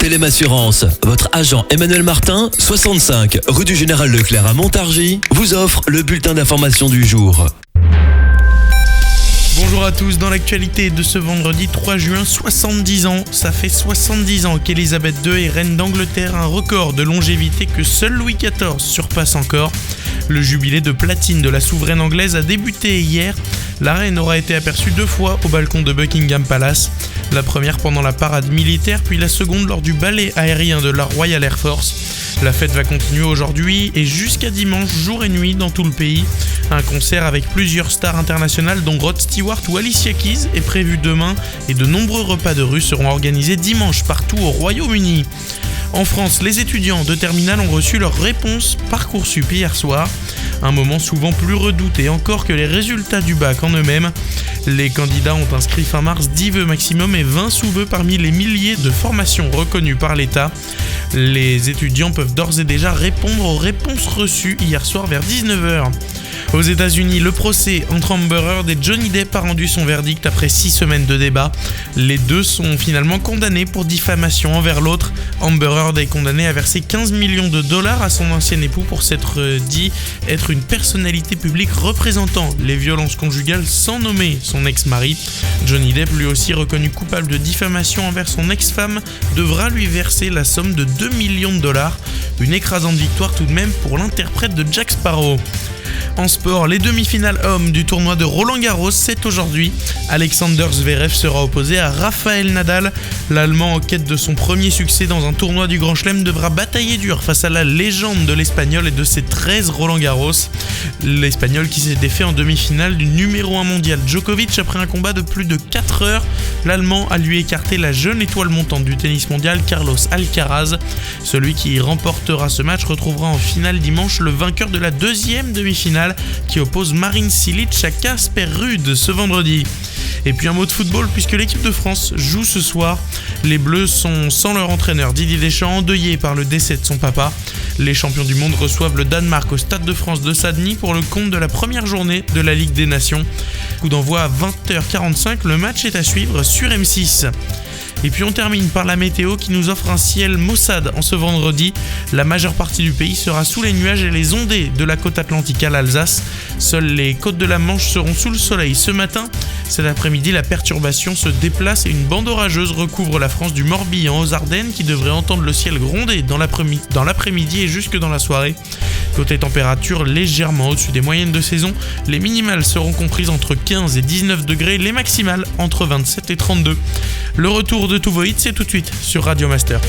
Telem Assurance, votre agent Emmanuel Martin, 65 rue du Général Leclerc à Montargis, vous offre le bulletin d'information du jour. Bonjour à tous, dans l'actualité de ce vendredi 3 juin, 70 ans. Ça fait 70 ans qu'Elisabeth II est reine d'Angleterre, un record de longévité que seul Louis XIV surpasse encore. Le jubilé de platine de la souveraine anglaise a débuté hier. La reine aura été aperçue 2 fois au balcon de Buckingham Palace. La première pendant la parade militaire, puis la seconde lors du ballet aérien de la Royal Air Force. La fête va continuer aujourd'hui et jusqu'à dimanche, jour et nuit dans tout le pays. Un concert avec plusieurs stars internationales dont Rod Stewart ou Alicia Keys est prévu demain et de nombreux repas de rue seront organisés dimanche partout au Royaume-Uni. En France, les étudiants de terminale ont reçu leur réponse Parcoursup hier soir. Un moment souvent plus redouté encore que les résultats du bac en eux-mêmes. Les candidats ont inscrit fin mars 10 vœux maximum et 20 sous-vœux parmi les milliers de formations reconnues par l'État. Les étudiants peuvent d'ores et déjà répondre aux réponses reçues hier soir vers 19h. Aux États-Unis, le procès entre Amber Heard et Johnny Depp a rendu son verdict après 6 semaines de débat. Les deux sont finalement condamnés pour diffamation envers l'autre. Amber Heard est condamnée à verser 15 millions de dollars à son ancien époux pour s'être dit être une personnalité publique représentant les violences conjugales sans nommer son ex-mari. Johnny Depp, lui aussi reconnu coupable de diffamation envers son ex-femme, devra lui verser la somme de 2 millions de dollars. Une écrasante victoire tout de même pour l'interprète de Jack Sparrow. En sport, les demi-finales hommes du tournoi de Roland-Garros, c'est aujourd'hui. Alexander Zverev sera opposé à Rafael Nadal. L'Allemand en quête de son premier succès dans un tournoi du Grand Chelem devra batailler dur face à la légende de l'Espagnol et de ses 13 Roland-Garros. L'Espagnol qui s'est défait en demi-finale du numéro 1 mondial Djokovic après un combat de plus de 4 heures. L'Allemand a lui écarté la jeune étoile montante du tennis mondial Carlos Alcaraz. Celui qui remportera ce match retrouvera en finale dimanche le vainqueur de la deuxième demi-finale qui oppose Marin Cilic à Casper Ruud ce vendredi. Et puis un mot de football puisque l'équipe de France joue ce soir. Les Bleus sont sans leur entraîneur Didier Deschamps, endeuillés par le décès de son papa. Les champions du monde reçoivent le Danemark au Stade de France de Saint-Denis pour le compte de la première journée de la Ligue des Nations. Coup d'envoi à 20h45, le match est à suivre sur M6. Et puis on termine par la météo qui nous offre un ciel maussade en ce vendredi. La majeure partie du pays sera sous les nuages et les ondées de la côte atlantique à l'Alsace. Seules les côtes de la Manche seront sous le soleil ce matin. Cet après-midi, la perturbation se déplace et une bande orageuse recouvre la France du Morbihan aux Ardennes qui devrait entendre le ciel gronder dans l'après-midi et jusque dans la soirée. Côté température, légèrement au-dessus des moyennes de saison, les minimales seront comprises entre 15 et 19 degrés, les maximales entre 27 et 32. Le retour de tous vos hits, c'est tout de suite sur Radio Master.